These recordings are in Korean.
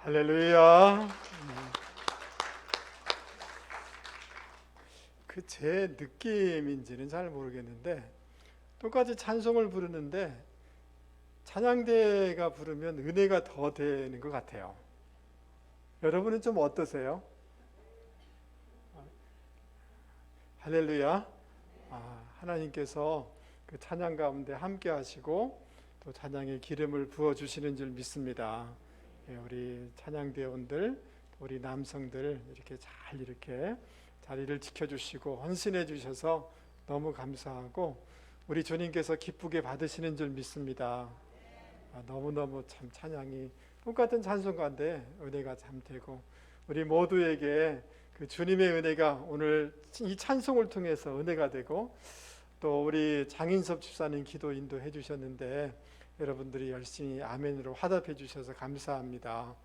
할렐루야. 그 제 느낌인지는 잘 모르겠는데 똑같이 찬송을 부르는데 찬양대가 부르면 은혜가 더 되는 것 같아요. 여러분은 좀 어떠세요? 할렐루야. 하나님께서 그 찬양 가운데 함께 하시고 또 찬양의 기름을 부어 주시는 줄 믿습니다. 우리 찬양대원들, 우리 남성들 이렇게 자리를 지켜주시고 헌신해 주셔서 너무 감사하고 우리 주님께서 기쁘게 받으시는 줄 믿습니다. 너무너무 참 찬양이 똑같은 찬송 가운데 은혜가 참 되고 우리 모두에게 그 주님의 은혜가 오늘 이 찬송을 통해서 은혜가 되고 또 우리 장인섭 집사님 기도 인도해 주셨는데 여러분들이 열심히 아멘으로 화답해 주셔서 감사합니다.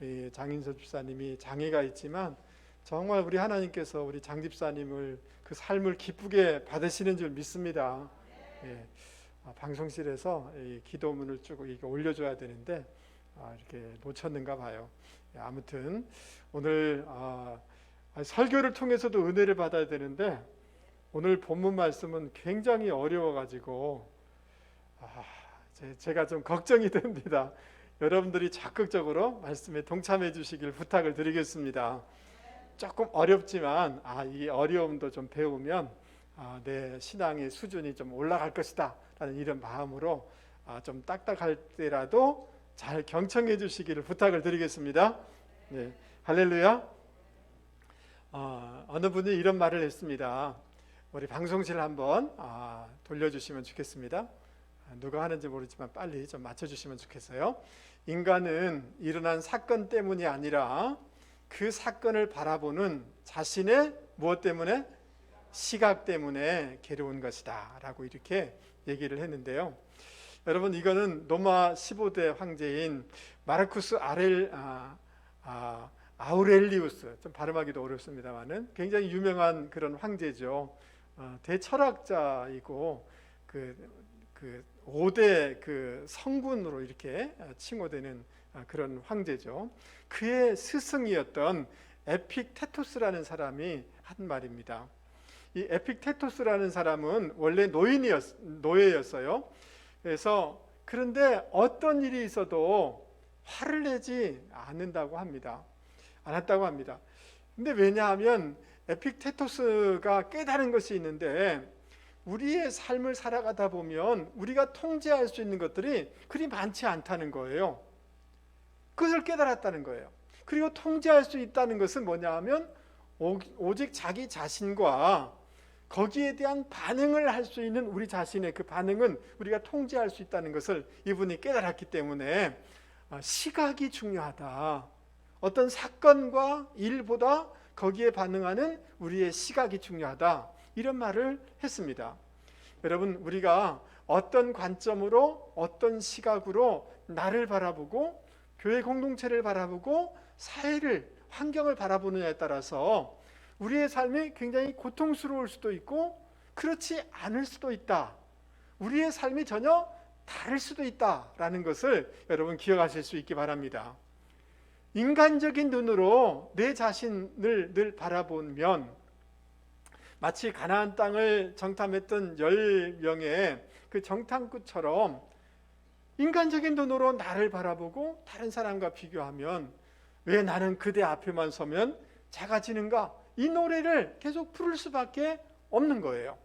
우리 장인섭 집사님이 장애가 있지만 정말 우리 하나님께서 우리 장 집사님을 그 삶을 기쁘게 받으시는 줄 믿습니다. 방송실에서 이 기도문을 쭉 이렇게 올려줘야 되는데 이렇게 놓쳤는가 봐요. 아무튼 오늘 설교를 통해서도 은혜를 받아야 되는데 오늘 본문 말씀은 굉장히 어려워가지고 제가 좀 걱정이 됩니다. 여러분들이 적극적으로 말씀에 동참해 주시길 부탁을 드리겠습니다. 조금 어렵지만 이 어려움도 좀 배우면 내 신앙의 수준이 좀 올라갈 것이다 라는 이런 마음으로 좀 딱딱할 때라도 잘 경청해 주시기를 부탁을 드리겠습니다. 네, 할렐루야. 어느 분이 이런 말을 했습니다. 우리 방송실 한번 돌려주시면 좋겠습니다. 누가 하는지 모르지만 빨리 좀 맞춰주시면 좋겠어요. 인간은 일어난 사건 때문이 아니라 그 사건을 바라보는 자신의 무엇 때문에? 시각 때문에 괴로운 것이다 라고 이렇게 얘기를 했는데요. 여러분 이거는 로마 15대 황제인 마르쿠스 아우렐리우스, 좀 발음하기도 어렵습니다만은 굉장히 유명한 그런 황제죠. 대철학자이고 그 5대 그 성군으로 이렇게 칭호되는 그런 황제죠. 그의 스승이었던 에픽테토스라는 사람이 한 말입니다. 이 에픽테토스라는 사람은 원래 노예였어요. 그래서 그런데 어떤 일이 있어도 화를 내지 않았다고 합니다. 근데 왜냐하면 에픽테토스가 깨달은 것이 있는데 우리의 삶을 살아가다 보면 우리가 통제할 수 있는 것들이 그리 많지 않다는 거예요. 그것을 깨달았다는 거예요. 그리고 통제할 수 있다는 것은 뭐냐 하면 오직 자기 자신과 거기에 대한 반응을 할 수 있는 우리 자신의 그 반응은 우리가 통제할 수 있다는 것을 이분이 깨달았기 때문에 시각이 중요하다. 어떤 사건과 일보다 거기에 반응하는 우리의 시각이 중요하다. 이런 말을 했습니다. 여러분 우리가 어떤 관점으로 어떤 시각으로 나를 바라보고 교회 공동체를 바라보고 사회를 환경을 바라보느냐에 따라서 우리의 삶이 굉장히 고통스러울 수도 있고 그렇지 않을 수도 있다. 우리의 삶이 전혀 다를 수도 있다라는 것을 여러분 기억하실 수 있기 바랍니다. 인간적인 눈으로 내 자신을 늘 바라보면 마치 가나안 땅을 정탐했던 10명의 그 정탐꾼처럼 인간적인 눈으로 나를 바라보고 다른 사람과 비교하면 왜 나는 그대 앞에만 서면 작아지는가? 이 노래를 계속 부를 수밖에 없는 거예요.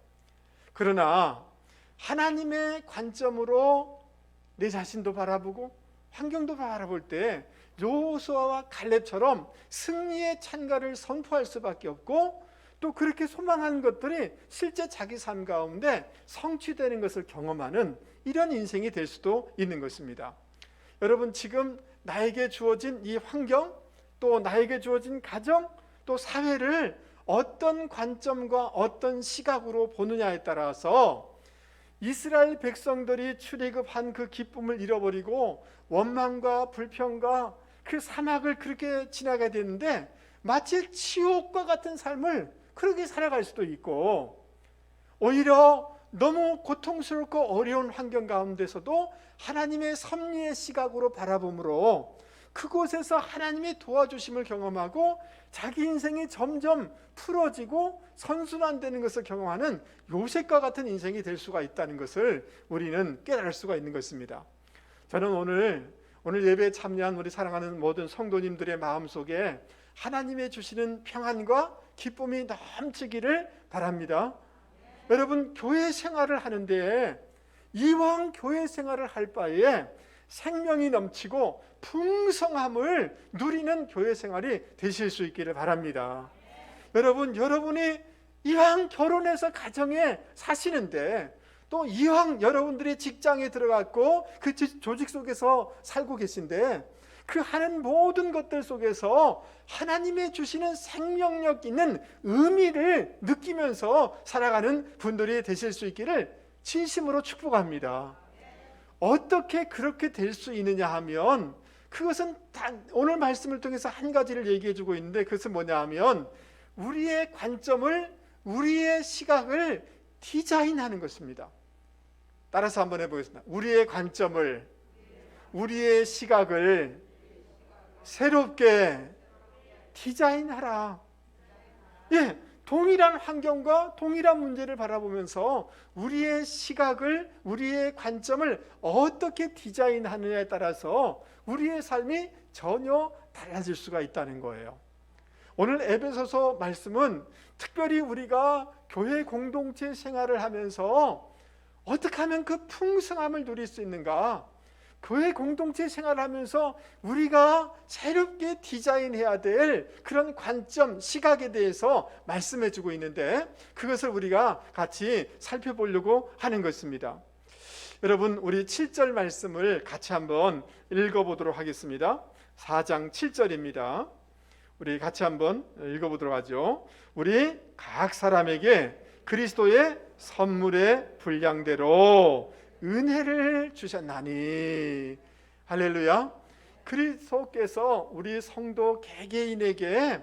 그러나 하나님의 관점으로 내 자신도 바라보고 환경도 바라볼 때 여호수아와 갈렙처럼 승리의 찬가를 선포할 수밖에 없고 또 그렇게 소망하는 것들이 실제 자기 삶 가운데 성취되는 것을 경험하는 이런 인생이 될 수도 있는 것입니다. 여러분 지금 나에게 주어진 이 환경 또 나에게 주어진 가정 또 사회를 어떤 관점과 어떤 시각으로 보느냐에 따라서 이스라엘 백성들이 출애굽한 그 기쁨을 잃어버리고 원망과 불평과 그 사막을 그렇게 지나게 되는데 마치 지옥과 같은 삶을 그렇게 살아갈 수도 있고 오히려 너무 고통스럽고 어려운 환경 가운데서도 하나님의 섭리의 시각으로 바라봄으로 그곳에서 하나님의 도와주심을 경험하고 자기 인생이 점점 풀어지고 선순환되는 것을 경험하는 요셉과 같은 인생이 될 수가 있다는 것을 우리는 깨달을 수가 있는 것입니다. 저는 오늘 예배에 참여한 우리 사랑하는 모든 성도님들의 마음속에 하나님의 주시는 평안과 기쁨이 넘치기를 바랍니다. 여러분, 교회 생활을 하는데 이왕 교회 생활을 할 바에 생명이 넘치고 풍성함을 누리는 교회 생활이 되실 수 있기를 바랍니다. 여러분이 이왕 결혼해서 가정에 사시는데 또 이왕 여러분들이 직장에 들어갔고 그 조직 속에서 살고 계신데 그 하는 모든 것들 속에서 하나님의 주시는 생명력 있는 의미를 느끼면서 살아가는 분들이 되실 수 있기를 진심으로 축복합니다. 어떻게 그렇게 될 수 있느냐 하면 그것은 오늘 말씀을 통해서 한 가지를 얘기해 주고 있는데, 그것은 뭐냐 하면 우리의 관점을, 우리의 시각을 디자인하는 것입니다. 따라서 한번 해보겠습니다. 우리의 관점을, 우리의 시각을 새롭게 디자인하라. 예, 동일한 환경과 동일한 문제를 바라보면서 우리의 시각을, 우리의 관점을 어떻게 디자인하느냐에 따라서 우리의 삶이 전혀 달라질 수가 있다는 거예요. 오늘 에베소서 말씀은 특별히 우리가 교회 공동체 생활을 하면서 어떻게 하면 그 풍성함을 누릴 수 있는가, 교회 공동체 생활하면서 우리가 새롭게 디자인해야 될 그런 관점, 시각에 대해서 말씀해 주고 있는데 그것을 우리가 같이 살펴보려고 하는 것입니다. 여러분, 우리 7절 말씀을 같이 한번 읽어보도록 하겠습니다. 4장 7절입니다. 우리 같이 한번 읽어보도록 하죠. 우리 각 사람에게 그리스도의 선물의 분량대로 은혜를 주셨나니. 할렐루야. 그리스도께서 우리 성도 개개인에게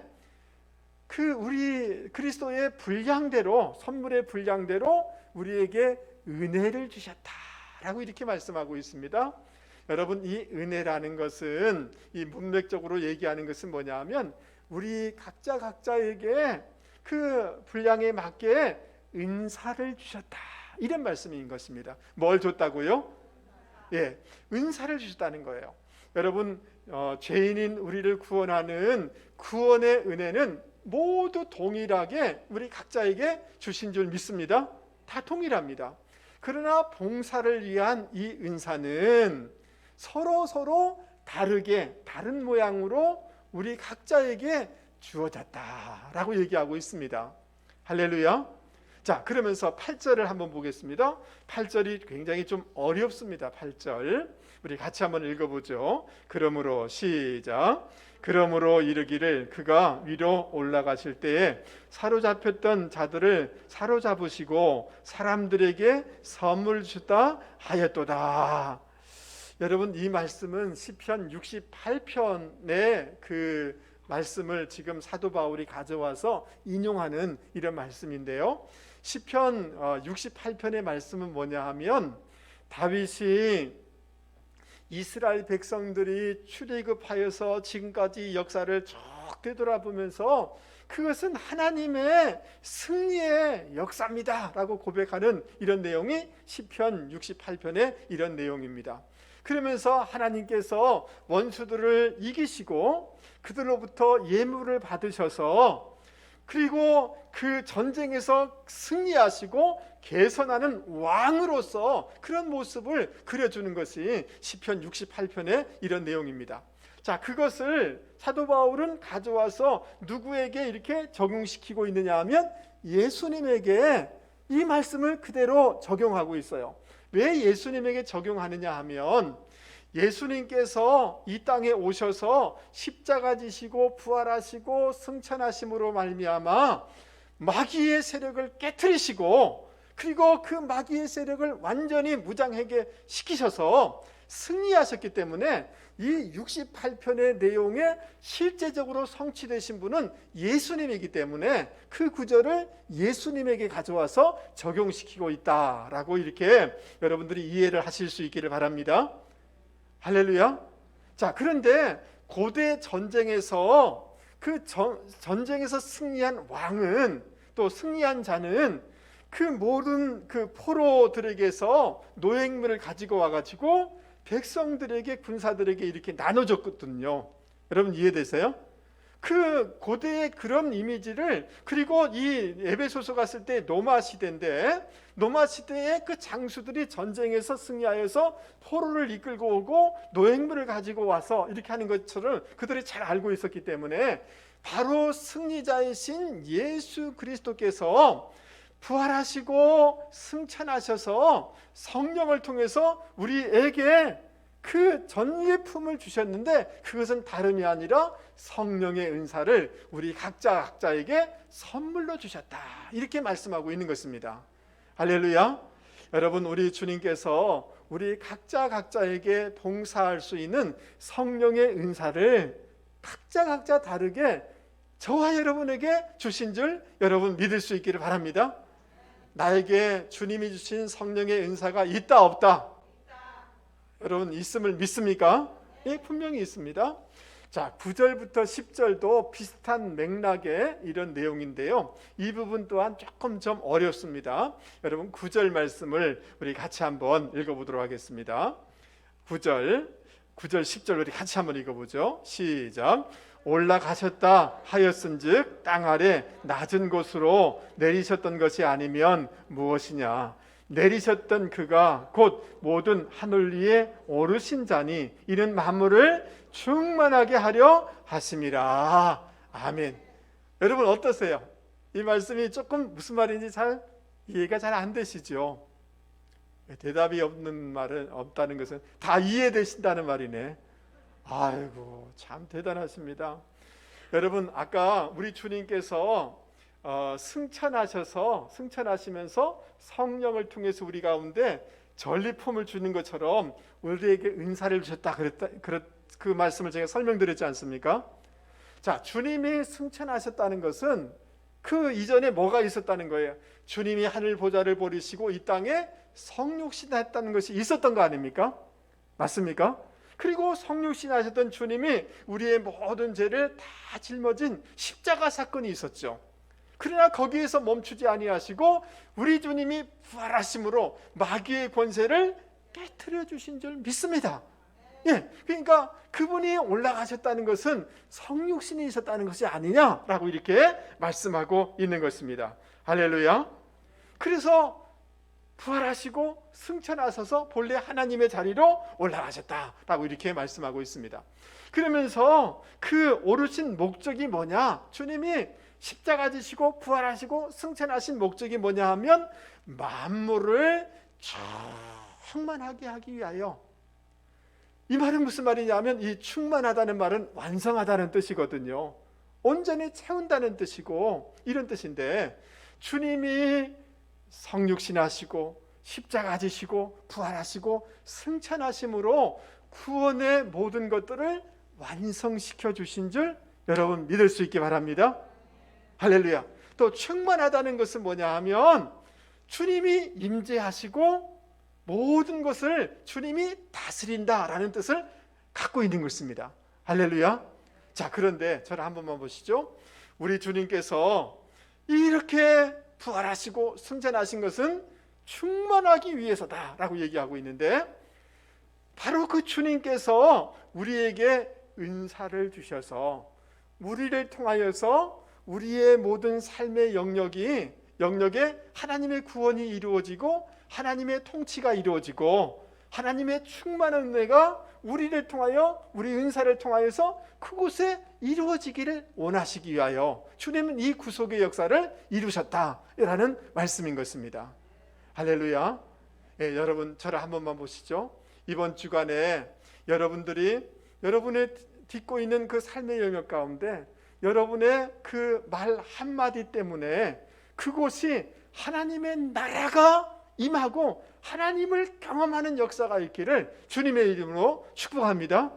우리 그리스도의 분량대로, 선물의 분량대로 우리에게 은혜를 주셨다라고 이렇게 말씀하고 있습니다. 여러분, 이 은혜라는 것은, 이 문맥적으로 얘기하는 것은 뭐냐 하면 우리 각자에게 그 분량에 맞게 은사를 주셨다, 이런 말씀인 것입니다. 뭘 줬다고요? 예, 은사를 주셨다는 거예요. 여러분, 죄인인 우리를 구원하는 구원의 은혜는 모두 동일하게 우리 각자에게 주신 줄 믿습니다. 다 동일합니다. 그러나 봉사를 위한 이 은사는 서로 다르게, 다른 모양으로 우리 각자에게 주어졌다라고 얘기하고 있습니다. 할렐루야. 자, 그러면서 8절을 한번 보겠습니다. 8절이 굉장히 좀 어렵습니다. 8절 우리 같이 한번 읽어보죠. 그러므로 시작. 그러므로 이르기를 그가 위로 올라가실 때에 사로잡혔던 자들을 사로잡으시고 사람들에게 선물 주다 하였도다. 여러분, 이 말씀은 시편 68편의 그 말씀을 지금 사도 바울이 가져와서 인용하는 이런 말씀인데요. 시편 68편의 말씀은 뭐냐 하면 다윗이 이스라엘 백성들이 출애굽하여서 지금까지 역사를 쭉 되돌아보면서 그것은 하나님의 승리의 역사입니다 라고 고백하는 이런 내용이 시편 68편의 이런 내용입니다. 그러면서 하나님께서 원수들을 이기시고 그들로부터 예물을 받으셔서 그리고 그 전쟁에서 승리하시고 개선하는 왕으로서 그런 모습을 그려주는 것이 시편 68편의 이런 내용입니다. 자, 그것을 사도 바울은 가져와서 누구에게 이렇게 적용시키고 있느냐 하면 예수님에게 이 말씀을 그대로 적용하고 있어요. 왜 예수님에게 적용하느냐 하면 예수님께서 이 땅에 오셔서 십자가 지시고 부활하시고 승천하심으로 말미암아 마귀의 세력을 깨트리시고 그리고 그 마귀의 세력을 완전히 무장하게 시키셔서 승리하셨기 때문에 이 68편의 내용에 실제적으로 성취되신 분은 예수님이기 때문에 그 구절을 예수님에게 가져와서 적용시키고 있다라고 이렇게 여러분들이 이해를 하실 수 있기를 바랍니다. 할렐루야. 자, 그런데 고대 전쟁에서 그 전쟁에서 승리한 왕은, 또 승리한 자는 그 모든 그 포로들에게서 노획물을 가지고 와가지고 백성들에게, 군사들에게 이렇게 나눠줬거든요. 여러분 이해되세요? 그 고대의 그런 이미지를, 그리고 이 에베소서 갔을 때 로마 시대인데, 로마 시대의 그 장수들이 전쟁에서 승리하여서 포로를 이끌고 오고 노획물을 가지고 와서 이렇게 하는 것처럼 그들이 잘 알고 있었기 때문에, 바로 승리자이신 예수 그리스도께서 부활하시고 승천하셔서 성령을 통해서 우리에게 그 전리품을 주셨는데, 그것은 다름이 아니라 성령의 은사를 우리 각자에게 선물로 주셨다, 이렇게 말씀하고 있는 것입니다. 할렐루야. 여러분, 우리 주님께서 우리 각자에게 봉사할 수 있는 성령의 은사를 각자 다르게 저와 여러분에게 주신 줄 여러분 믿을 수 있기를 바랍니다. 나에게 주님이 주신 성령의 은사가 있다 없다? 여러분 있음을 믿습니까? 예, 분명히 있습니다. 자, 9절부터 10절도 비슷한 맥락의 이런 내용인데요, 이 부분 또한 조금 좀 어렵습니다. 여러분 9절 말씀을 우리 같이 한번 읽어보도록 하겠습니다. 9절 10절 우리 같이 한번 읽어보죠. 시작. 올라가셨다 하였은즉 땅 아래 낮은 곳으로 내리셨던 것이 아니면 무엇이냐? 내리셨던 그가 곧 모든 하늘 위에 오르신 자니 이는 만물을 충만하게 하려 하심이라. 아멘. 여러분 어떠세요? 이 말씀이 조금 무슨 말인지 잘 이해가 잘 안 되시죠? 대답이 없다는 것은 다 이해되신다는 말이네. 아이고, 참 대단하십니다. 여러분, 아까 우리 주님께서 승천하시면서 성령을 통해서 우리 가운데 전리품을 주는 것처럼 우리에게 은사를 주셨다, 그 말씀을 제가 설명드렸지 않습니까? 자, 주님이 승천하셨다는 것은 그 이전에 뭐가 있었다는 거예요? 주님이 하늘 보좌를 버리시고 이 땅에 성육신했다는 것이 있었던 거 아닙니까? 맞습니까? 그리고 성육신하셨던 주님이 우리의 모든 죄를 다 짊어진 십자가 사건이 있었죠. 그러나 거기에서 멈추지 아니하시고 우리 주님이 부활하심으로 마귀의 권세를 깨트려 주신 줄 믿습니다. 예, 그러니까 그분이 올라가셨다는 것은 성육신이 있었다는 것이 아니냐라고 이렇게 말씀하고 있는 것입니다. 할렐루야. 그래서 부활하시고 승천하셔서 본래 하나님의 자리로 올라가셨다라고 이렇게 말씀하고 있습니다. 그러면서 그 오르신 목적이 뭐냐? 주님이 십자가 지시고 부활하시고 승천하신 목적이 뭐냐 하면 만물을 충만하게 하기 위하여. 이 말은 무슨 말이냐면, 이 충만하다는 말은 완성하다는 뜻이거든요. 온전히 채운다는 뜻이고 이런 뜻인데, 주님이 성육신하시고 십자가 지시고 부활하시고 승천하심으로 구원의 모든 것들을 완성시켜 주신 줄 여러분 믿을 수 있기 바랍니다. 할렐루야. 또 충만하다는 것은 뭐냐 하면 주님이 임재하시고 모든 것을 주님이 다스린다라는 뜻을 갖고 있는 것입니다. 할렐루야. 자, 그런데 저를 한 번만 보시죠. 우리 주님께서 이렇게 부활하시고 승천하신 것은 충만하기 위해서다라고 얘기하고 있는데, 바로 그 주님께서 우리에게 은사를 주셔서 우리를 통하여서 우리의 모든 삶의 영역에 하나님의 구원이 이루어지고 하나님의 통치가 이루어지고 하나님의 충만한 은혜가 우리를 통하여, 우리 은사를 통하여서 그곳에 이루어지기를 원하시기 위하여 주님은 이 구속의 역사를 이루셨다라는 말씀인 것입니다. 할렐루야. 예, 여러분 저를 한 번만 보시죠. 이번 주간에 여러분들이 여러분의 딛고 있는 그 삶의 영역 가운데 여러분의 그 말 한마디 때문에 그곳이 하나님의 나라가 임하고 하나님을 경험하는 역사가 있기를 주님의 이름으로 축복합니다.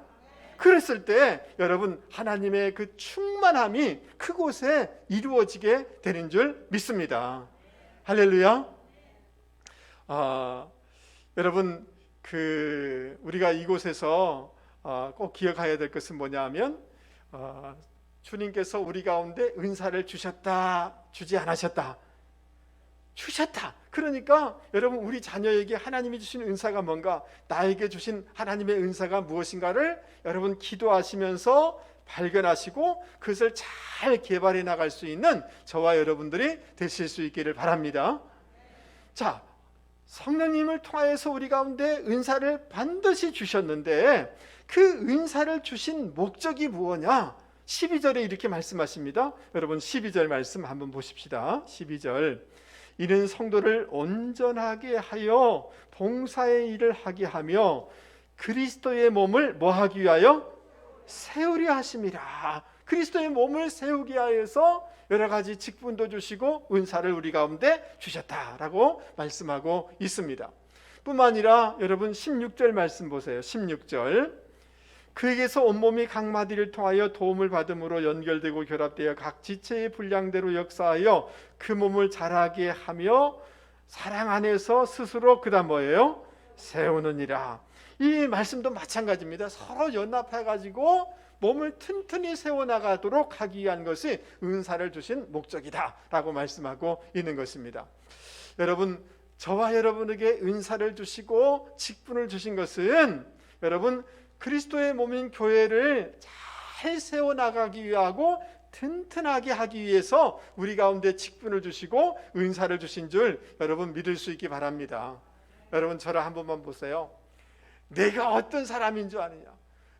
그랬을 때 여러분 하나님의 그 충만함이 그곳에 이루어지게 되는 줄 믿습니다. 할렐루야. 여러분 우리가 이곳에서 꼭 기억해야 될 것은 뭐냐 하면 주님께서 우리 가운데 은사를 주셨다, 주지 않으셨다. 주셨다. 그러니까 여러분, 우리 자녀에게 하나님이 주신 은사가 뭔가, 나에게 주신 하나님의 은사가 무엇인가를 여러분 기도하시면서 발견하시고 그것을 잘 개발해 나갈 수 있는 저와 여러분들이 되실 수 있기를 바랍니다. 자, 성령님을 통하여서 우리 가운데 은사를 반드시 주셨는데 그 은사를 주신 목적이 무엇이냐? 12절에 이렇게 말씀하십니다. 여러분 12절 말씀 한번 보십시다. 12절, 이는 성도를 온전하게 하여 봉사의 일을 하게 하며 그리스도의 몸을 뭐 하기 위하여? 세우려 하심이라. 그리스도의 몸을 세우기 위하여서 여러 가지 직분도 주시고 은사를 우리 가운데 주셨다라고 말씀하고 있습니다. 뿐만 아니라 여러분 16절 말씀 보세요. 16절, 그에게서 온몸이 각 마디를 통하여 도움을 받음으로 연결되고 결합되어 각 지체의 분량대로 역사하여 그 몸을 자라게 하며 사랑 안에서 스스로 그다음 뭐예요? 세우느니라. 이 말씀도 마찬가지입니다. 서로 연합해가지고 몸을 튼튼히 세워나가도록 하기 위한 것이 은사를 주신 목적이다 라고 말씀하고 있는 것입니다. 여러분, 저와 여러분에게 은사를 주시고 직분을 주신 것은 여러분 그리스도의 몸인 교회를 잘 세워나가기 위하고 튼튼하게 하기 위해서 우리 가운데 직분을 주시고 은사를 주신 줄 여러분 믿을 수 있기 바랍니다. 여러분, 저를 한 번만 보세요. 내가 어떤 사람인 줄 아느냐?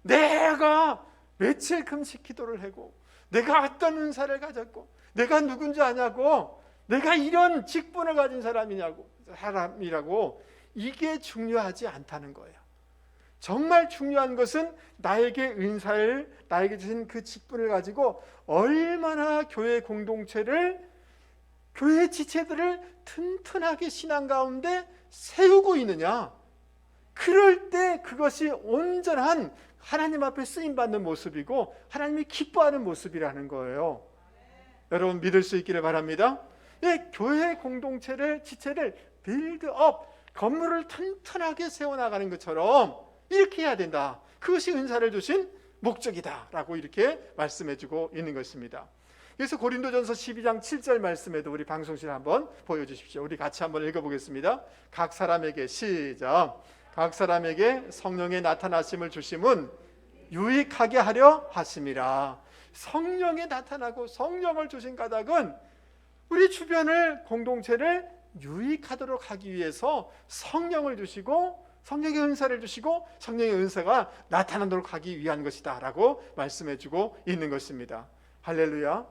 내가 며칠 금식 기도를 하고 내가 어떤 은사를 가졌고 내가 누군지 아냐고, 내가 이런 직분을 가진 사람이라고, 이게 중요하지 않다는 거예요. 정말 중요한 것은 나에게 은사를, 나에게 주신 그 직분을 가지고 얼마나 교회 공동체를, 교회 지체들을 튼튼하게 신앙 가운데 세우고 있느냐. 그럴 때 그것이 온전한 하나님 앞에 쓰임받는 모습이고 하나님이 기뻐하는 모습이라는 거예요. 여러분 믿을 수 있기를 바랍니다. 교회 공동체를, 지체를 빌드업, 건물을 튼튼하게 세워나가는 것처럼 이렇게 해야 된다. 그것이 은사를 주신 목적이다 라고 이렇게 말씀해주고 있는 것입니다. 그래서 고린도전서 12장 7절 말씀에도 우리 방송실 한번 보여주십시오. 우리 같이 한번 읽어보겠습니다. 각 사람에게, 시작, 각 사람에게 성령의 나타나심을 주심은 유익하게 하려 하심이라. 성령이 나타나고 성령을 주신 까닭은 우리 주변을, 공동체를 유익하도록 하기 위해서 성령을 주시고 성령의 은사를 주시고 성령의 은사가 나타나도록 하기 위한 것이다 라고 말씀해주고 있는 것입니다. 할렐루야.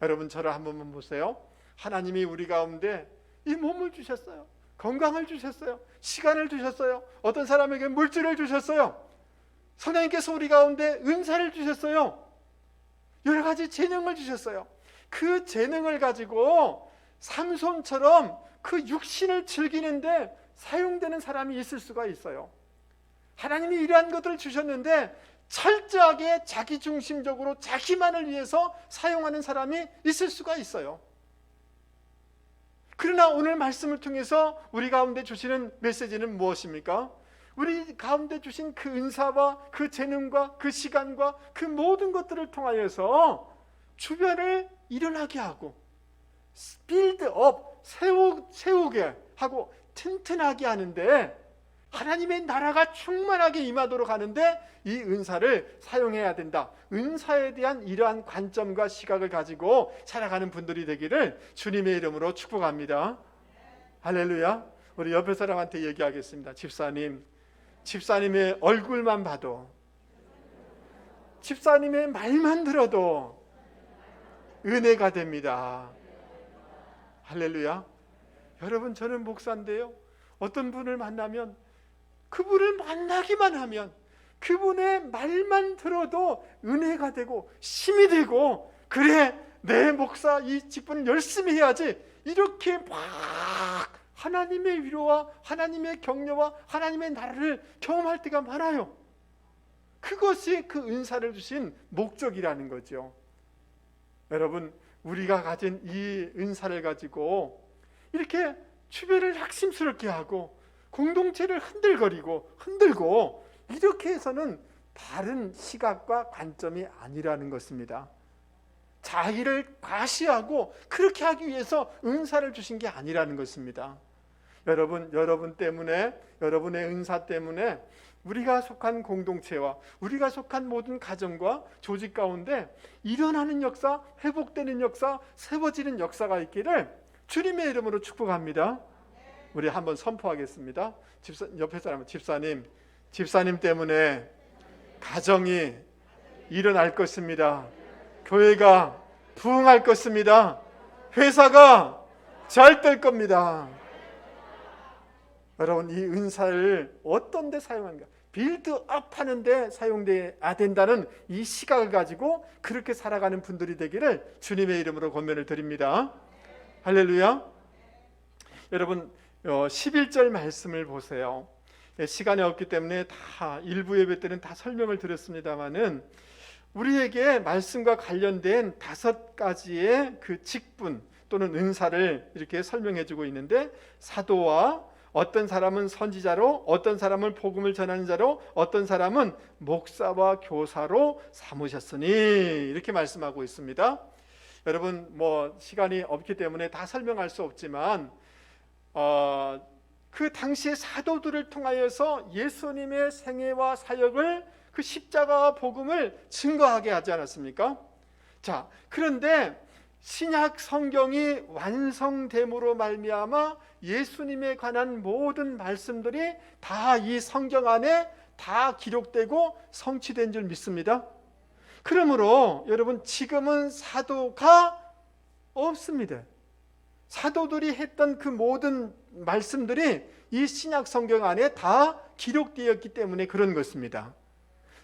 여러분, 저를 한 번만 보세요. 하나님이 우리 가운데 이 몸을 주셨어요. 건강을 주셨어요. 시간을 주셨어요. 어떤 사람에게 물질을 주셨어요. 성령님께서 우리 가운데 은사를 주셨어요. 여러 가지 재능을 주셨어요. 그 재능을 가지고 삼손처럼 그 육신을 즐기는데 사용되는 사람이 있을 수가 있어요. 하나님이 이러한 것들을 주셨는데 철저하게 자기중심적으로 자기만을 위해서 사용하는 사람이 있을 수가 있어요. 그러나 오늘 말씀을 통해서 우리 가운데 주시는 메시지는 무엇입니까? 우리 가운데 주신 그 은사와 그 재능과 그 시간과 그 모든 것들을 통하여서 주변을 일어나게 하고 빌드업, 세우게 하고 튼튼하게 하는데, 하나님의 나라가 충만하게 임하도록 하는데 이 은사를 사용해야 된다. 은사에 대한 이러한 관점과 시각을 가지고 살아가는 분들이 되기를 주님의 이름으로 축복합니다. 할렐루야. 우리 옆에 사람한테 얘기하겠습니다. 집사님의 얼굴만 봐도, 집사님의 말만 들어도 은혜가 됩니다. 할렐루야. 여러분, 저는 목사인데요, 어떤 분을 만나면 그분을 만나기만 하면 그분의 말만 들어도 은혜가 되고 힘이 되고, 그래 내 목사 이 직분을 열심히 해야지, 이렇게 막 하나님의 위로와 하나님의 격려와 하나님의 나라를 경험할 때가 많아요. 그것이 그 은사를 주신 목적이라는 거죠. 여러분, 우리가 가진 이 은사를 가지고 이렇게 주변을 학심스럽게 하고 공동체를 흔들고 이렇게 해서는 바른 시각과 관점이 아니라는 것입니다. 자기를 과시하고 그렇게 하기 위해서 은사를 주신 게 아니라는 것입니다. 여러분 때문에, 여러분의 은사 때문에 우리가 속한 공동체와 우리가 속한 모든 가정과 조직 가운데 일어나는 역사, 회복되는 역사, 세워지는 역사가 있기를 주님의 이름으로 축복합니다. 우리 한번 선포하겠습니다. 옆에 사람은 집사님 때문에 가정이 일어날 것입니다. 교회가 부흥할 것입니다. 회사가 잘 될 겁니다. 여러분, 이 은사를 어떤 데 사용하는가? 빌드업 하는 데 사용돼야 된다는 이 시각을 가지고 그렇게 살아가는 분들이 되기를 주님의 이름으로 권면을 드립니다. 할렐루야. 여러분, 11절 말씀을 보세요. 시간이 없기 때문에 다 일부 예배 때는 다 설명을 드렸습니다마는 우리에게 말씀과 관련된 5가지의 그 직분 또는 은사를 이렇게 설명해 주고 있는데, 사도와 어떤 사람은 선지자로, 어떤 사람은 복음을 전하는 자로, 어떤 사람은 목사와 교사로 삼으셨으니, 이렇게 말씀하고 있습니다. 여러분, 시간이 없기 때문에 다 설명할 수 없지만 그 당시의 사도들을 통하여서 예수님의 생애와 사역을, 그 십자가와 복음을 증거하게 하지 않았습니까? 자, 그런데 신약 성경이 완성됨으로 말미암아 예수님에 관한 모든 말씀들이 다 이 성경 안에 다 기록되고 성취된 줄 믿습니다. 그러므로 여러분, 지금은 사도가 없습니다. 사도들이 했던 그 모든 말씀들이 이 신약 성경 안에 다 기록되었기 때문에 그런 것입니다.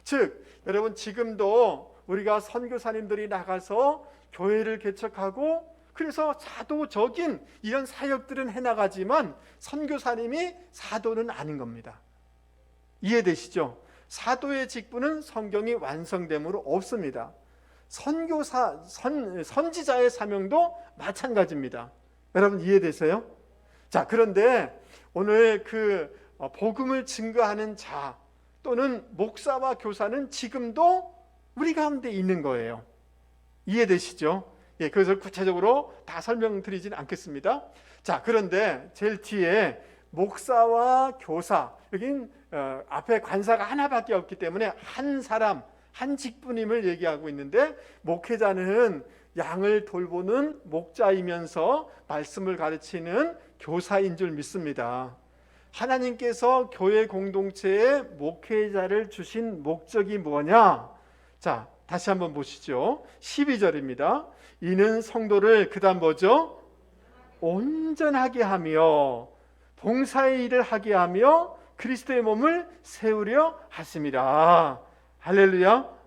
즉, 여러분, 지금도 우리가 선교사님들이 나가서 교회를 개척하고 그래서 사도적인 이런 사역들은 해나가지만 선교사님이 사도는 아닌 겁니다. 이해되시죠? 사도의 직분은 성경이 완성됨으로 없습니다. 선지자의 사명도 마찬가지입니다. 여러분, 이해되세요? 자, 그런데 오늘 그 복음을 증거하는 자 또는 목사와 교사는 지금도 우리 가운데 있는 거예요. 이해되시죠? 예, 그래서 구체적으로 다 설명드리진 않겠습니다. 자, 그런데 제일 뒤에 목사와 교사, 여긴 앞에 관사가 하나밖에 없기 때문에 한 사람, 한 직분임을 얘기하고 있는데, 목회자는 양을 돌보는 목자이면서 말씀을 가르치는 교사인 줄 믿습니다. 하나님께서 교회 공동체에 목회자를 주신 목적이 뭐냐? 자, 다시 한번 보시죠. 12절입니다. 이는 성도를, 그 다음 뭐죠? 온전하게 하며 봉사의 일을 하게 하며 그리스도의 몸을 세우려 하심이라. 할렐루야.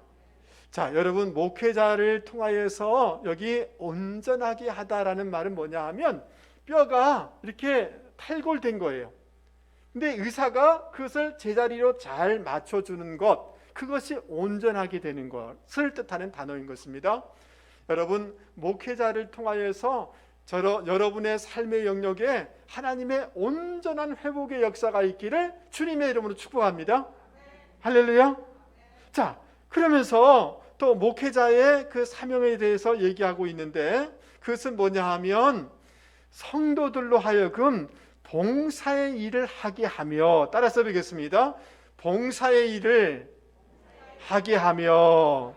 자, 여러분, 목회자를 통하여서 여기 온전하게 하다라는 말은 뭐냐 하면 뼈가 이렇게 탈골된 거예요. 근데 의사가 그것을 제자리로 잘 맞춰주는 것, 그것이 온전하게 되는 것을 뜻하는 단어인 것입니다. 여러분, 목회자를 통하여서 여러분의 삶의 영역에 하나님의 온전한 회복의 역사가 있기를 주님의 이름으로 축복합니다. 할렐루야. 자, 그러면서 또 목회자의 그 사명에 대해서 얘기하고 있는데, 그것은 뭐냐 하면 성도들로 하여금 봉사의 일을 하게 하며, 따라서 보겠습니다. 봉사의 일을 하게 하며.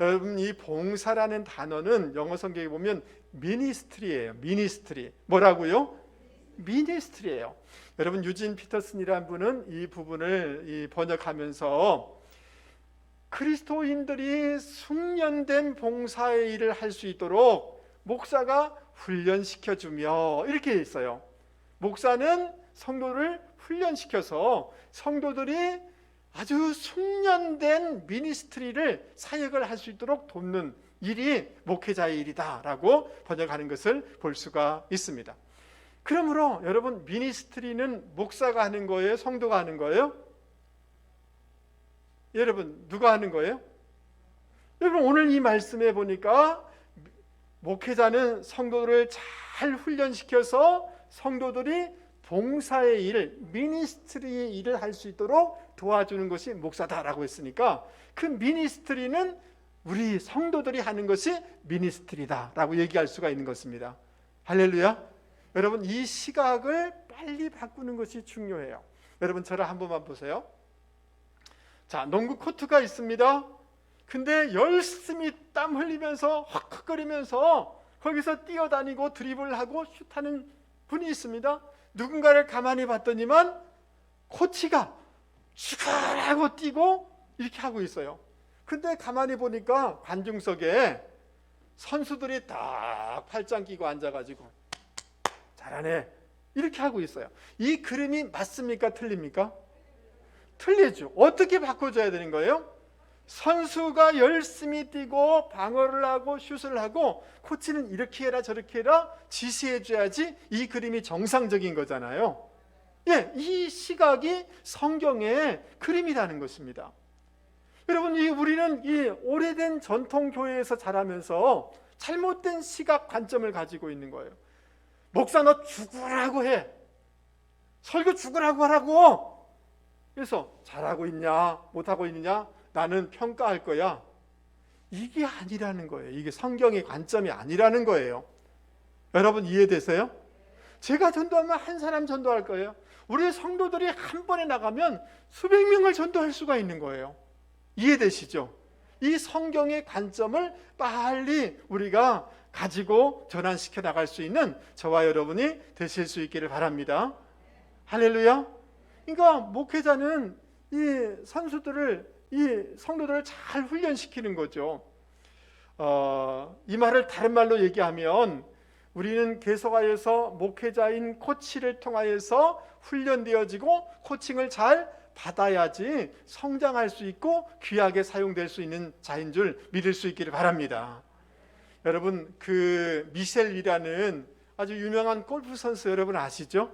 여러분, 이 봉사라는 단어는 영어 성경에 보면 미니스트리예요. 미니스트리. 뭐라고요? 미니스트리예요. 여러분, 유진 피터슨이라는 분은 이 부분을 번역하면서 그리스도인들이 숙련된 봉사의 일을 할 수 있도록 목사가 훈련시켜주며, 이렇게 있어요. 목사는 성도를 훈련시켜서 성도들이 아주 숙련된 미니스트리를, 사역을 할 수 있도록 돕는 일이 목회자의 일이다라고 번역하는 것을 볼 수가 있습니다. 그러므로 여러분, 미니스트리는 목사가 하는 거예요? 성도가 하는 거예요? 여러분, 누가 하는 거예요? 여러분, 오늘 이 말씀에 보니까 목회자는 성도들을 잘 훈련시켜서 성도들이 봉사의 일, 미니스트리의 일을 할 수 있도록 도와주는 것이 목사다라고 했으니까 그 미니스트리는 우리 성도들이 하는 것이 미니스트리다라고 얘기할 수가 있는 것입니다. 할렐루야. 여러분, 이 시각을 빨리 바꾸는 것이 중요해요. 여러분, 저를 한 번만 보세요. 자, 농구 코트가 있습니다. 근데 열심히 땀 흘리면서 헉헉거리면서 거기서 뛰어다니고 드리블하고 슛하는 분이 있습니다. 누군가를 가만히 봤더니만 코치가 슈가라고 뛰고 이렇게 하고 있어요. 근데 가만히 보니까 관중석에 선수들이 딱 팔짱 끼고 앉아가지고 잘하네 이렇게 하고 있어요. 이 그림이 맞습니까? 틀립니까? 틀리죠. 어떻게 바꿔줘야 되는 거예요? 선수가 열심히 뛰고 방어를 하고 슛을 하고 코치는 이렇게 해라 저렇게 해라 지시해줘야지 이 그림이 정상적인 거잖아요. 예, 이 시각이 성경의 그림이라는 것입니다. 여러분, 우리는 이 오래된 전통 교회에서 자라면서 잘못된 시각 관점을 가지고 있는 거예요. 목사 너 죽으라고 해. 설교 죽으라고 하라고. 그래서 잘하고 있냐 못하고 있느냐 나는 평가할 거야. 이게 아니라는 거예요. 이게 성경의 관점이 아니라는 거예요. 여러분 이해되세요? 제가 전도하면 한 사람 전도할 거예요. 우리 성도들이 한 번에 나가면 수백 명을 전도할 수가 있는 거예요. 이해되시죠? 이 성경의 관점을 빨리 우리가 가지고 전환시켜 나갈 수 있는 저와 여러분이 되실 수 있기를 바랍니다. 할렐루야. 그러니까 목회자는 이 선수들을 이 성도들을 잘 훈련시키는 거죠. 이 말을 다른 말로 얘기하면 우리는 계속하여서 목회자인 코치를 통하여서 훈련되어지고 코칭을 잘 받아야지 성장할 수 있고 귀하게 사용될 수 있는 자인 줄 믿을 수 있기를 바랍니다. 여러분, 그 미셸이라는 아주 유명한 골프 선수 여러분 아시죠?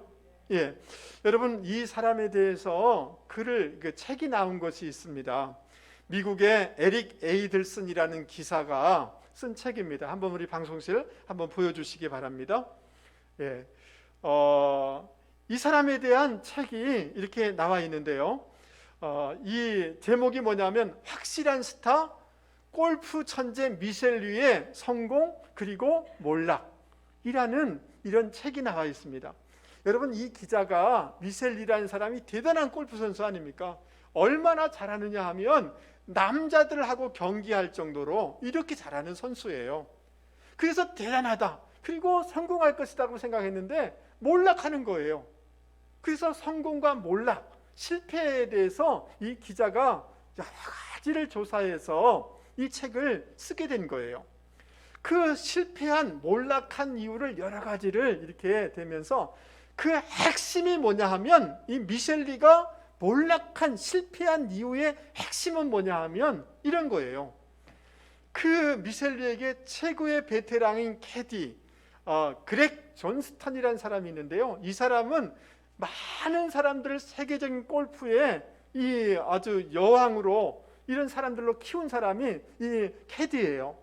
예, 여러분 이 사람에 대해서 책이 나온 것이 있습니다. 미국의 에릭 에이들슨이라는 기사가 쓴 책입니다. 한번 우리 방송실 한번 보여주시기 바랍니다. 예, 이 사람에 대한 책이 이렇게 나와 있는데요. 이 제목이 뭐냐면 확실한 스타, 골프 천재 미셸 류의 성공 그리고 몰락이라는 이런 책이 나와 있습니다. 여러분 이 기자가 미셸이라는 사람이 대단한 골프 선수 아닙니까? 얼마나 잘하느냐 하면 남자들하고 경기할 정도로 이렇게 잘하는 선수예요. 그래서 대단하다. 그리고 성공할 것이라고 생각했는데 몰락하는 거예요. 그래서 성공과 몰락, 실패에 대해서 이 기자가 여러 가지를 조사해서 이 책을 쓰게 된 거예요. 그 실패한 몰락한 이유를 여러 가지를 이렇게 되면서 그 핵심이 뭐냐 하면 이 미셸리가 몰락한 실패한 이유의 핵심은 뭐냐 하면 이런 거예요. 그 미셸리에게 최고의 베테랑인 캐디 그렉 존스턴이라는 사람이 있는데요. 이 사람은 많은 사람들을 세계적인 골프에 이 아주 여왕으로 이런 사람들로 키운 사람이 이 캐디예요.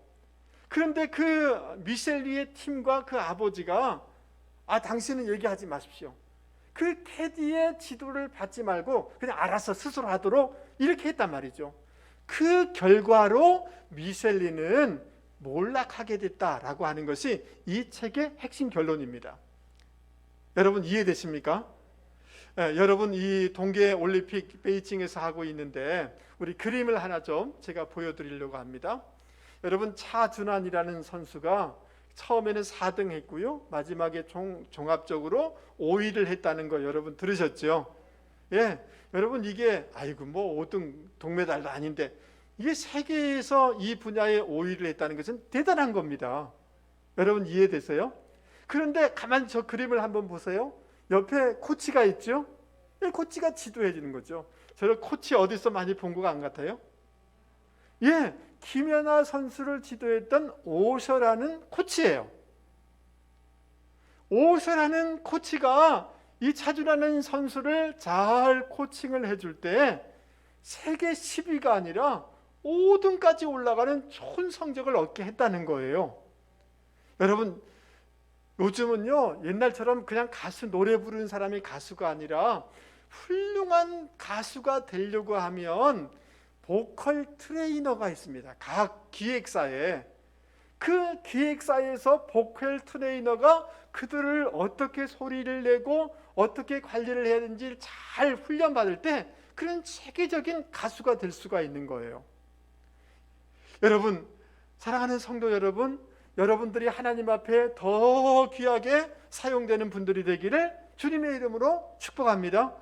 그런데 그 미셸리의 팀과 그 아버지가 당신은 얘기하지 마십시오. 그 캐디의 지도를 받지 말고 그냥 알아서 스스로 하도록 이렇게 했단 말이죠. 그 결과로 미셸리는 몰락하게 됐다라고 하는 것이 이 책의 핵심 결론입니다. 여러분 이해되십니까? 여러분 이 동계올림픽 베이징에서 하고 있는데 우리 그림을 하나 좀 제가 보여드리려고 합니다. 여러분 차준환이라는 선수가 처음에는 4등 했고요. 마지막에 종합적으로 5위를 했다는 거 여러분 들으셨죠? 예, 여러분 이게 뭐 5등 동메달도 아닌데 이게 세계에서 이 분야에 5위를 했다는 것은 대단한 겁니다. 여러분 이해되세요? 그런데 가만히 저 그림을 한번 보세요. 옆에 코치가 있죠? 코치가 지도해 주는 거죠. 저 코치 어디서 많이 본 것 안 같아요? 예, 김연아 선수를 지도했던 오셔라는 코치예요. 오셔라는 코치가 이 차준하는 선수를 잘 코칭을 해줄 때 세계 10위가 아니라 5등까지 올라가는 좋은 성적을 얻게 했다는 거예요. 여러분 요즘은요, 옛날처럼 그냥 가수 노래 부르는 사람이 가수가 아니라 훌륭한 가수가 되려고 하면 보컬 트레이너가 있습니다. 각 기획사에. 그 기획사에서 보컬 트레이너가 그들을 어떻게 소리를 내고 어떻게 관리를 해야 되는지 잘 훈련받을 때 그런 체계적인 가수가 될 수가 있는 거예요. 여러분, 사랑하는 성도 여러분, 여러분들이 하나님 앞에 더 귀하게 사용되는 분들이 되기를 주님의 이름으로 축복합니다.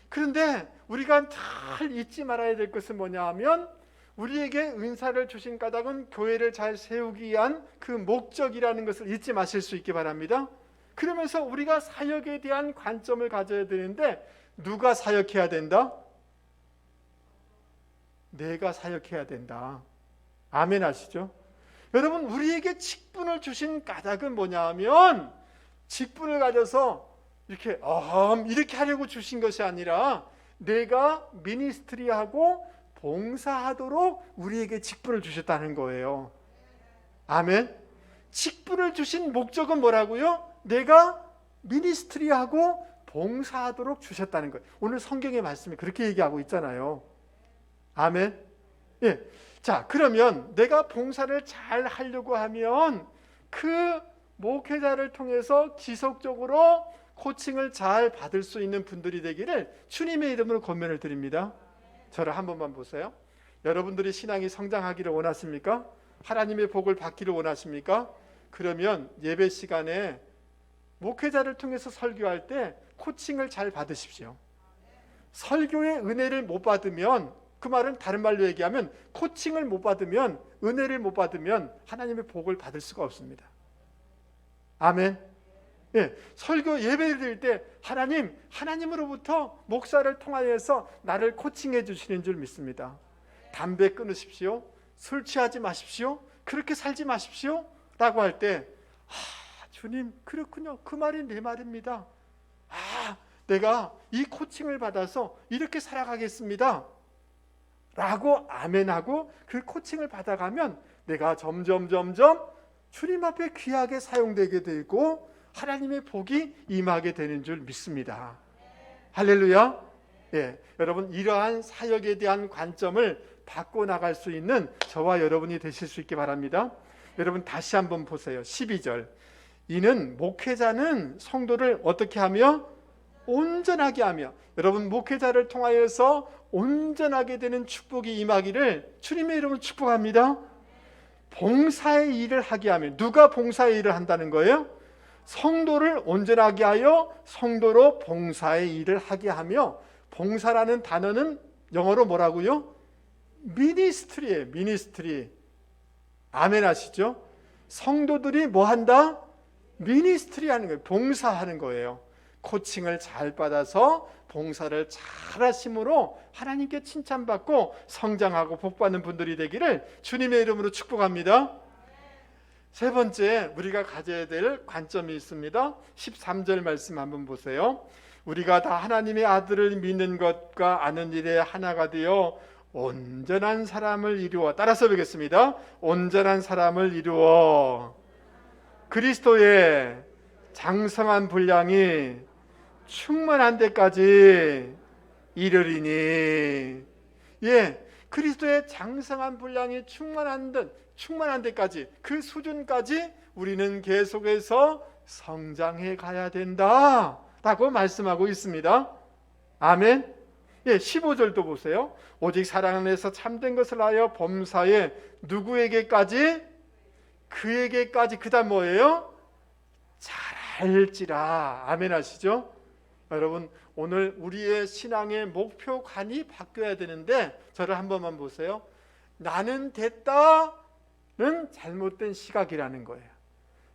그런데 우리가 잘 잊지 말아야 될 것은 뭐냐 하면, 우리에게 은사를 주신 까닭은 교회를 잘 세우기 위한 그 목적이라는 것을 잊지 마실 수 있기 바랍니다. 그러면서 우리가 사역에 대한 관점을 가져야 되는데, 누가 사역해야 된다? 내가 사역해야 된다. 아멘 하시죠? 여러분, 우리에게 직분을 주신 까닭은 뭐냐 하면, 직분을 가져서 이렇게 하려고 주신 것이 아니라 내가 미니스트리하고 봉사하도록 우리에게 직분을 주셨다는 거예요. 아멘. 직분을 주신 목적은 뭐라고요? 내가 미니스트리하고 봉사하도록 주셨다는 거예요. 오늘 성경의 말씀이 그렇게 얘기하고 있잖아요. 아멘. 예. 자, 그러면 내가 봉사를 잘 하려고 하면 그 목회자를 통해서 지속적으로 코칭을 잘 받을 수 있는 분들이 되기를 주님의 이름으로 권면을 드립니다. 저를 한 번만 보세요. 여러분들이 신앙이 성장하기를 원하십니까? 하나님의 복을 받기를 원하십니까? 그러면 예배 시간에 목회자를 통해서 설교할 때 코칭을 잘 받으십시오. 설교의 은혜를 못 받으면, 그 말은 다른 말로 얘기하면 코칭을 못 받으면, 은혜를 못 받으면 하나님의 복을 받을 수가 없습니다. 아멘. 예, 설교 예배를 드릴 때 하나님으로부터 목사를 통하여서 나를 코칭해 주시는 줄 믿습니다. 담배 끊으십시오. 술 취하지 마십시오. 그렇게 살지 마십시오. 라고 할 때, 주님, 그렇군요. 그 말이 내 말입니다. 내가 이 코칭을 받아서 이렇게 살아가겠습니다. 라고 아멘하고 그 코칭을 받아가면 내가 점점 주님 앞에 귀하게 사용되게 되고 하나님의 복이 임하게 되는 줄 믿습니다. 할렐루야. 예, 여러분, 이러한 사역에 대한 관점을 바꿔나갈 수 있는 저와 여러분이 되실 수 있기 바랍니다. 여러분, 다시 한번 보세요. 12절. 이는 목회자는 성도를 어떻게 하며? 온전하게 하며. 여러분, 목회자를 통하여서 온전하게 되는 축복이 임하기를 주님의 이름으로 축복합니다. 봉사의 일을 하게 하며. 누가 봉사의 일을 한다는 거예요? 성도를 온전하게 하여 성도로 봉사의 일을 하게 하며. 봉사라는 단어는 영어로 뭐라고요? 미니스트리예요. 미니스트리. 아멘 하시죠? 성도들이 뭐 한다? 미니스트리 하는 거예요. 봉사하는 거예요. 코칭을 잘 받아서 봉사를 잘 하심으로 하나님께 칭찬받고 성장하고 복받는 분들이 되기를 주님의 이름으로 축복합니다. 세 번째, 우리가 가져야 될 관점이 있습니다. 13절 말씀 한번 보세요. 우리가 다 하나님의 아들을 믿는 것과 아는 일에 하나가 되어 온전한 사람을 이루어, 따라서 보겠습니다. 온전한 사람을 이루어 그리스도의 장성한 분량이 충만한 데까지 이르리니. 예, 그리스도의 장성한 분량이 충만한 데까지, 그 수준까지 우리는 계속해서 성장해 가야 된다 라고 말씀하고 있습니다. 아멘. 예, 15절도 보세요. 오직 사랑 안에서 참된 것을 하여 범사에 누구에게까지? 그에게까지. 그 다음 뭐예요? 잘할지라. 아멘 하시죠? 여러분, 오늘 우리의 신앙의 목표관이 바뀌어야 되는데, 저를 한 번만 보세요. 나는 됐다는 잘못된 시각이라는 거예요.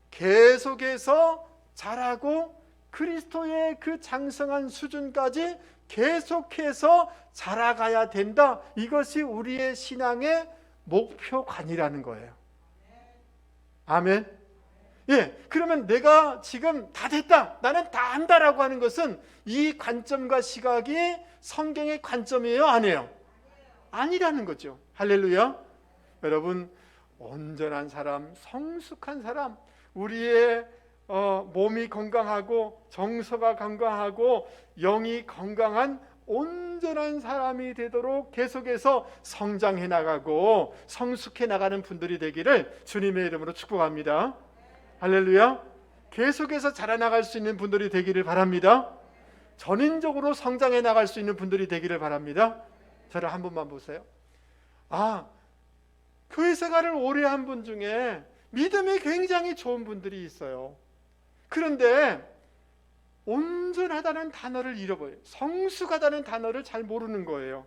계속해서 잘하고 그리스도의 그 장성한 수준까지 계속해서 자라가야 된다. 이것이 우리의 신앙의 목표관이라는 거예요. 아멘. 예, 그러면 내가 지금 다 됐다, 나는 다 안다라고 하는 것은 이 관점과 시각이 성경의 관점이에요, 아니에요? 아니라는 거죠. 할렐루야. 여러분, 온전한 사람, 성숙한 사람, 우리의 몸이 건강하고 정서가 건강하고 영이 건강한 온전한 사람이 되도록 계속해서 성장해 나가고 성숙해 나가는 분들이 되기를 주님의 이름으로 축복합니다. 할렐루야. 계속해서 자라나갈 수 있는 분들이 되기를 바랍니다. 전인적으로 성장해 나갈 수 있는 분들이 되기를 바랍니다. 저를 한 번만 보세요. 교회 생활을 오래 한 분 중에 믿음이 굉장히 좋은 분들이 있어요. 그런데 온전하다는 단어를 잃어버려요. 성숙하다는 단어를 잘 모르는 거예요.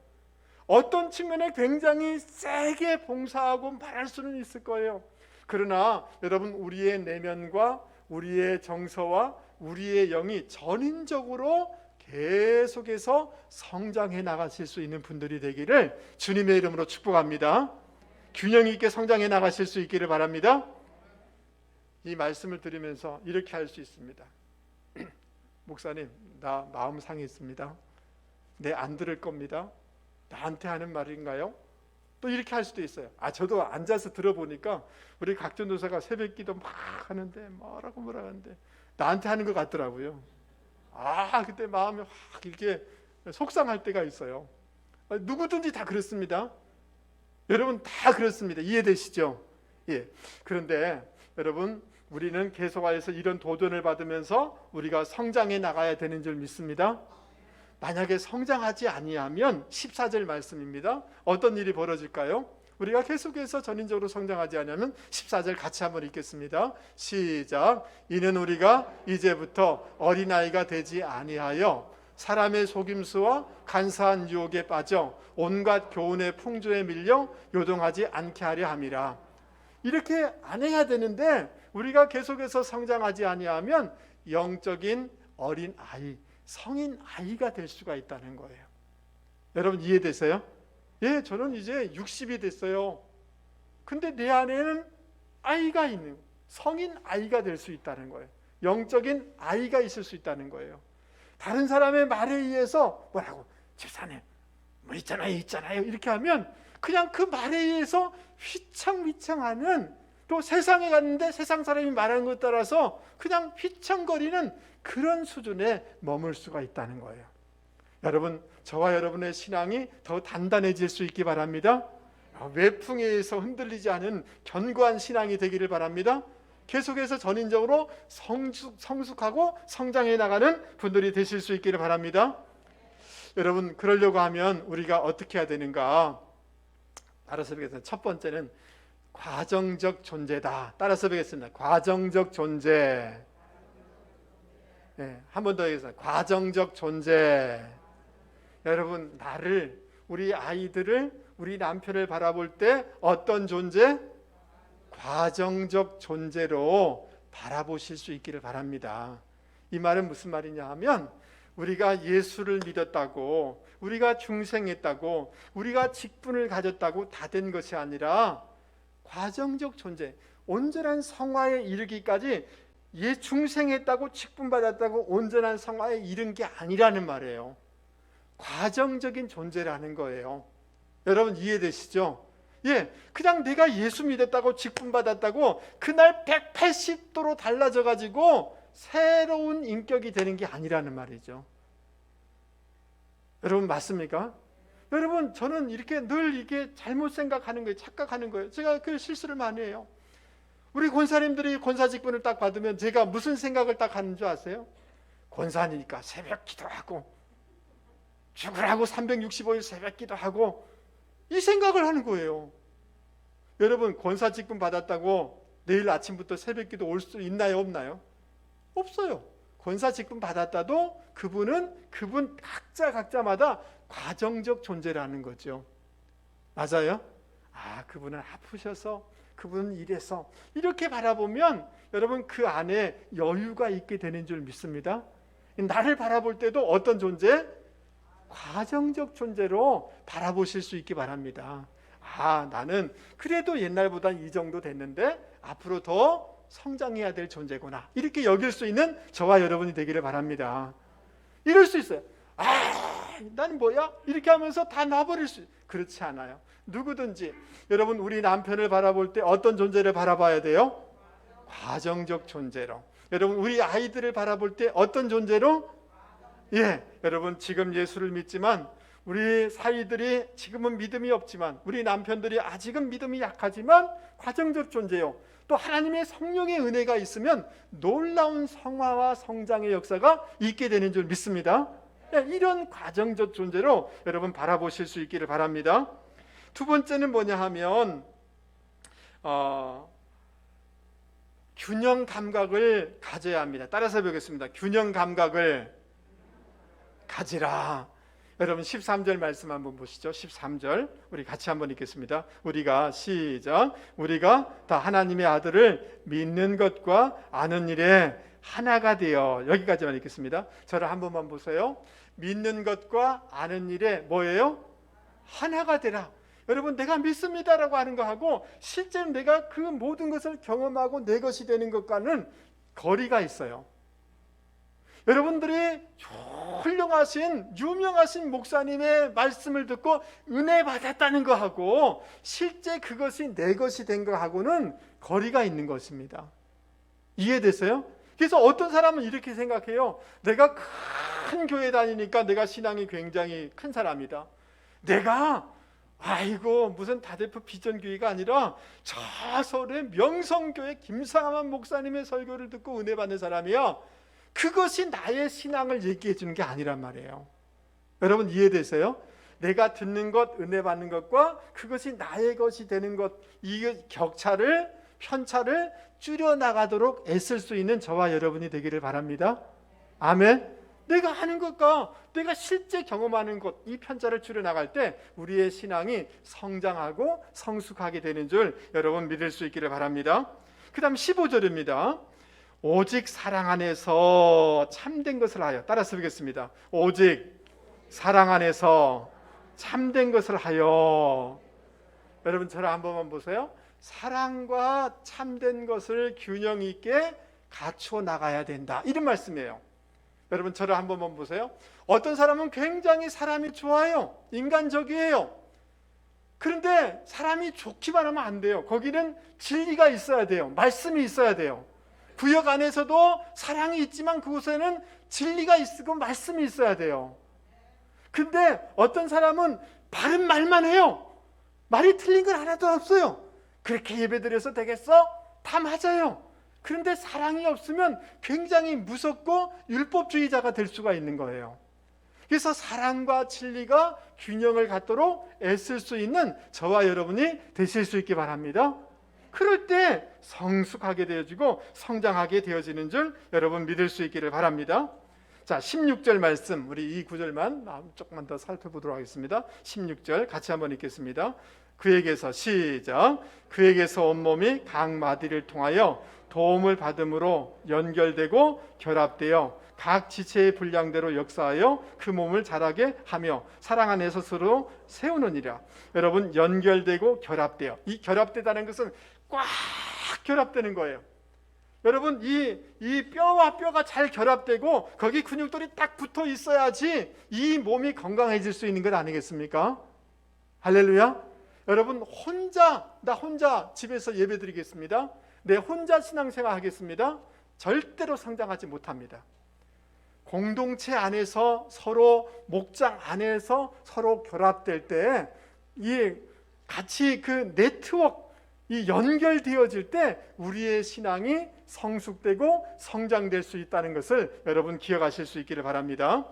어떤 측면에 굉장히 세게 봉사하고 말할 수는 있을 거예요. 그러나 여러분, 우리의 내면과 우리의 정서와 우리의 영이 전인적으로 계속해서 성장해 나가실 수 있는 분들이 되기를 주님의 이름으로 축복합니다. 균형 있게 성장해 나가실 수 있기를 바랍니다. 이 말씀을 들으면서 이렇게 할 수 있습니다. 목사님, 나 마음 상했습니다. 네, 안 들을 겁니다. 나한테 하는 말인가요? 또 이렇게 할 수도 있어요. 저도 앉아서 들어보니까 우리 각전도사가 새벽기도 막 하는데 뭐라고 하는데 나한테 하는 것 같더라고요. 그때 마음이 확 이렇게 속상할 때가 있어요. 누구든지 다 그렇습니다. 여러분 다 그렇습니다. 이해되시죠? 예. 그런데 여러분, 우리는 계속해서 이런 도전을 받으면서 우리가 성장해 나가야 되는 줄 믿습니다. 만약에 성장하지 아니하면 14절 말씀입니다. 어떤 일이 벌어질까요? 우리가 계속해서 전인적으로 성장하지 않으면 14절 같이 한번 읽겠습니다. 시작. 이는 우리가 이제부터 어린아이가 되지 아니하여 사람의 속임수와 간사한 유혹에 빠져 온갖 교훈의 풍조에 밀려 요동하지 않게 하려 함이라. 이렇게 안 해야 되는데 우리가 계속해서 성장하지 아니하면 영적인 어린아이, 성인 아이가 될 수가 있다는 거예요. 여러분 이해되세요? 예, 저는 이제 60이 됐어요. 근데 내 안에는 아이가 있는, 성인 아이가 될 수 있다는 거예요. 영적인 아이가 있을 수 있다는 거예요. 다른 사람의 말에 의해서 뭐라고, 집사님 뭐 있잖아요 이렇게 하면 그냥 그 말에 의해서 휘청휘청하는, 또 세상에 갔는데 세상 사람이 말하는 것 따라서 그냥 휘청거리는 그런 수준에 머물 수가 있다는 거예요. 여러분, 저와 여러분의 신앙이 더 단단해질 수 있기 바랍니다. 외풍에 의해서 흔들리지 않은 견고한 신앙이 되기를 바랍니다. 계속해서 전인적으로 성숙하고 성장해 나가는 분들이 되실 수 있기를 바랍니다. 여러분, 그러려고 하면 우리가 어떻게 해야 되는가? 따라서 보겠습니다. 첫 번째는 과정적 존재다. 따라서 보겠습니다. 과정적 존재. 네, 한 번 더 하겠습니다. 과정적 존재. 여러분, 나를, 우리 아이들을, 우리 남편을 바라볼 때 어떤 존재? 과정적 존재로 바라보실 수 있기를 바랍니다. 이 말은 무슨 말이냐 하면, 우리가 예수를 믿었다고, 우리가 중생했다고, 우리가 직분을 가졌다고 다 된 것이 아니라 과정적 존재, 온전한 성화에 이르기까지 중생했다고 직분받았다고 온전한 성화에 이른 게 아니라는 말이에요. 과정적인 존재라는 거예요. 여러분 이해되시죠? 예, 그냥 내가 예수 믿었다고 직분받았다고 그날 180도로 달라져 가지고 새로운 인격이 되는 게 아니라는 말이죠. 여러분 맞습니까? 여러분, 저는 이렇게 늘 이게 잘못 생각하는 거예요. 착각하는 거예요. 제가 그 실수를 많이 해요. 우리 권사님들이 권사 직분을 딱 받으면 제가 무슨 생각을 딱 하는 줄 아세요? 권사니까 새벽 기도하고 죽으라고 365일 새벽 기도하고 이 생각을 하는 거예요. 여러분, 권사 직분 받았다고 내일 아침부터 새벽 기도 올 수 있나요, 없나요? 없어요. 권사 직분 받았다도 그분 각자마다 과정적 존재라는 거죠. 맞아요? 그분은 아프셔서, 그분은 이래서, 이렇게 바라보면 여러분 그 안에 여유가 있게 되는 줄 믿습니다. 나를 바라볼 때도 어떤 존재? 과정적 존재로 바라보실 수 있기 바랍니다. 나는 그래도 옛날보다 이 정도 됐는데 앞으로 더 성장해야 될 존재구나, 이렇게 여길 수 있는 저와 여러분이 되기를 바랍니다. 이럴 수 있어요. 나는 뭐야? 이렇게 하면서 다 놔버릴 수. 그렇지 않아요. 누구든지 여러분, 우리 남편을 바라볼 때 어떤 존재를 바라봐야 돼요? 과정적 존재로. 여러분 우리 아이들을 바라볼 때 어떤 존재로? 여러분 지금 예수를 믿지만 우리 사위들이 지금은 믿음이 없지만 우리 남편들이 아직은 믿음이 약하지만 과정적 존재요. 또 하나님의 성령의 은혜가 있으면 놀라운 성화와 성장의 역사가 있게 되는 줄 믿습니다. 이런 과정적 존재로 여러분 바라보실 수 있기를 바랍니다. 두 번째는 뭐냐 하면 균형 감각을 가져야 합니다. 따라서 보겠습니다. 균형 감각을 가지라. 여러분 13절 말씀 한번 보시죠. 13절 우리 같이 한번 읽겠습니다. 우리가 시작. 우리가 다 하나님의 아들을 믿는 것과 아는 일에 하나가 되어. 여기까지만 읽겠습니다. 저를 한 번만 보세요. 믿는 것과 아는 일에 뭐예요? 하나가 되라. 여러분 내가 믿습니다라고 하는 거하고 실제로 내가 그 모든 것을 경험하고 내 것이 되는 것과는 거리가 있어요. 여러분들이 훌륭하신 유명하신 목사님의 말씀을 듣고 은혜 받았다는 거하고 실제 그것이 내 것이 된 거하고는 거리가 있는 것입니다. 이해되세요? 그래서 어떤 사람은 이렇게 생각해요. 내가 큰 교회 다니니까 내가 신앙이 굉장히 큰 사람이다. 내가 무슨 다대포 비전교회가 아니라 저 서울의 명성교회 김상환 목사님의 설교를 듣고 은혜 받는 사람이야. 그것이 나의 신앙을 얘기해 주는 게 아니란 말이에요. 여러분 이해되세요? 내가 듣는 것, 은혜 받는 것과 그것이 나의 것이 되는 것, 이 격차를, 편차를 줄여나가도록 애쓸 수 있는 저와 여러분이 되기를 바랍니다. 아멘. 내가 하는 것과 내가 실제 경험하는 것, 이 편차를 줄여나갈 때 우리의 신앙이 성장하고 성숙하게 되는 줄 여러분 믿을 수 있기를 바랍니다. 그 다음 15절입니다. 오직 사랑 안에서 참된 것을 하여. 따라서 보겠습니다. 오직 사랑 안에서 참된 것을 하여. 여러분 저를 한 번만 보세요. 사랑과 참된 것을 균형 있게 갖추어 나가야 된다, 이런 말씀이에요. 여러분 저를 한 번만 보세요. 어떤 사람은 굉장히 사람이 좋아요. 인간적이에요. 그런데 사람이 좋기만 하면 안 돼요. 거기는 진리가 있어야 돼요. 말씀이 있어야 돼요. 구역 안에서도 사랑이 있지만 그곳에는 진리가 있고 말씀이 있어야 돼요. 근데 어떤 사람은 바른 말만 해요. 말이 틀린 건 하나도 없어요. 그렇게 예배드려서 되겠어? 다 맞아요. 그런데 사랑이 없으면 굉장히 무섭고 율법주의자가 될 수가 있는 거예요. 그래서 사랑과 진리가 균형을 갖도록 애쓸 수 있는 저와 여러분이 되실 수 있기 바랍니다. 그럴 때 성숙하게 되어지고 성장하게 되어지는 줄 여러분 믿을 수 있기를 바랍니다. 자, 16절 말씀, 우리 이 구절만 조금만 더 살펴보도록 하겠습니다. 16절 같이 한번 읽겠습니다. 그에게서 시작. 그에게서 온몸이 각 마디를 통하여 도움을 받음으로 연결되고 결합되어 각 지체의 분량대로 역사하여 그 몸을 자라게 하며 사랑 안에서 서로 세우느니라. 여러분 연결되고 결합되어, 이 결합되다는 것은 꽉 결합되는 거예요. 여러분 이 뼈와 뼈가 잘 결합되고 거기 근육들이 딱 붙어 있어야지 이 몸이 건강해질 수 있는 것 아니겠습니까? 할렐루야. 여러분 나 혼자 집에서 예배 드리겠습니다. 내 혼자 신앙생활 하겠습니다. 절대로 성장하지 못합니다. 공동체 안에서 서로 목장 안에서 서로 결합될 때 이 같이 그 네트워크 이 연결되어질 때 우리의 신앙이 성숙되고 성장될 수 있다는 것을 여러분 기억하실 수 있기를 바랍니다.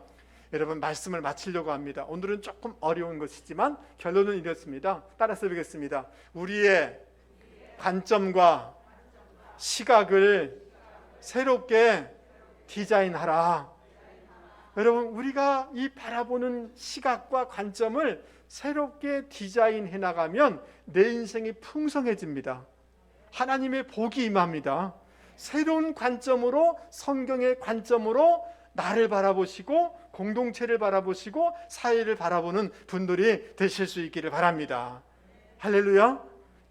여러분 말씀을 마치려고 합니다. 오늘은 조금 어려운 것이지만 결론은 이렇습니다. 따라서 보겠습니다. 우리의 관점과 시각을 새롭게 디자인하라. 여러분 우리가 이 바라보는 시각과 관점을 새롭게 디자인해 나가면 내 인생이 풍성해집니다. 하나님의 복이 임합니다. 새로운 관점으로, 성경의 관점으로 나를 바라보시고 공동체를 바라보시고 사회를 바라보는 분들이 되실 수 있기를 바랍니다. 할렐루야.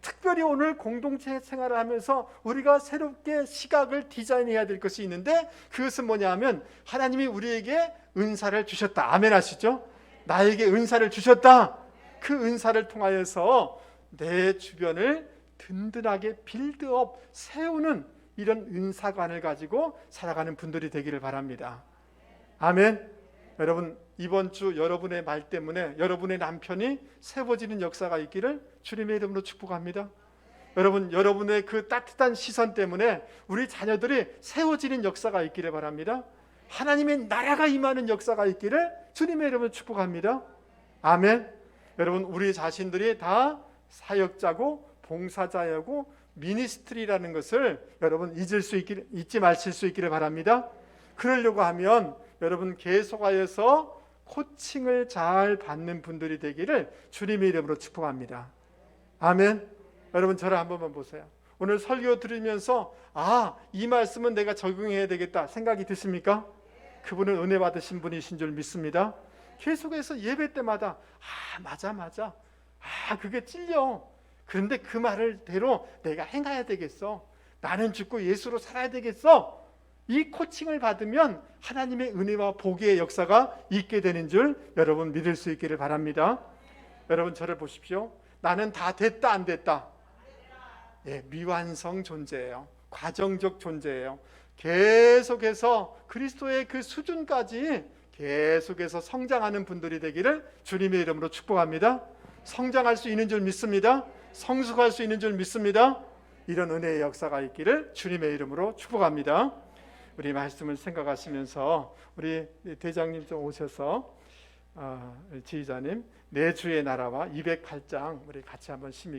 특별히 오늘 공동체 생활을 하면서 우리가 새롭게 시각을 디자인해야 될 것이 있는데 그것은 뭐냐 하면 하나님이 우리에게 은사를 주셨다. 아멘 하시죠? 나에게 은사를 주셨다. 그 은사를 통하여서 내 주변을 든든하게 빌드업, 세우는 이런 은사관을 가지고 살아가는 분들이 되기를 바랍니다. 아멘. 여러분, 이번 주 여러분의 말 때문에 여러분의 남편이 세워지는 역사가 있기를 주님의 이름으로 축복합니다. 여러분, 여러분의 그 따뜻한 시선 때문에 우리 자녀들이 세워지는 역사가 있기를 바랍니다. 하나님의 나라가 임하는 역사가 있기를 주님의 이름으로 축복합니다. 아멘. 여러분, 우리 자신들이 다 사역자고 봉사자이고 미니스트리라는 것을 여러분 잊지 마실 수 있기를 바랍니다. 그러려고 하면 여러분 계속하여서 코칭을 잘 받는 분들이 되기를 주님의 이름으로 축복합니다. 아멘. 여러분, 저를 한 번만 보세요. 오늘 설교 들으면서 이 말씀은 내가 적용해야 되겠다 생각이 드십니까? 그분은 은혜 받으신 분이신 줄 믿습니다. 계속해서 예배 때마다 맞아 그게 찔려. 그런데 그 말을 대로 내가 행해야 되겠어. 나는 죽고 예수로 살아야 되겠어. 이 코칭을 받으면 하나님의 은혜와 복의 역사가 있게 되는 줄 여러분 믿을 수 있기를 바랍니다. 여러분, 저를 보십시오. 나는 다 됐다 안 됐다? 미완성 존재예요. 과정적 존재예요. 계속해서 그리스도의 그 수준까지 계속해서 성장하는 분들이 되기를 주님의 이름으로 축복합니다. 성장할 수 있는 줄 믿습니다. 성숙할 수 있는 줄 믿습니다. 이런 은혜의 역사가 있기를 주님의 이름으로 축복합니다. 우리 말씀을 생각하시면서 우리 대장님 좀 오셔서 지휘자님 내 주의 나라와 208장 우리 같이 한번 심히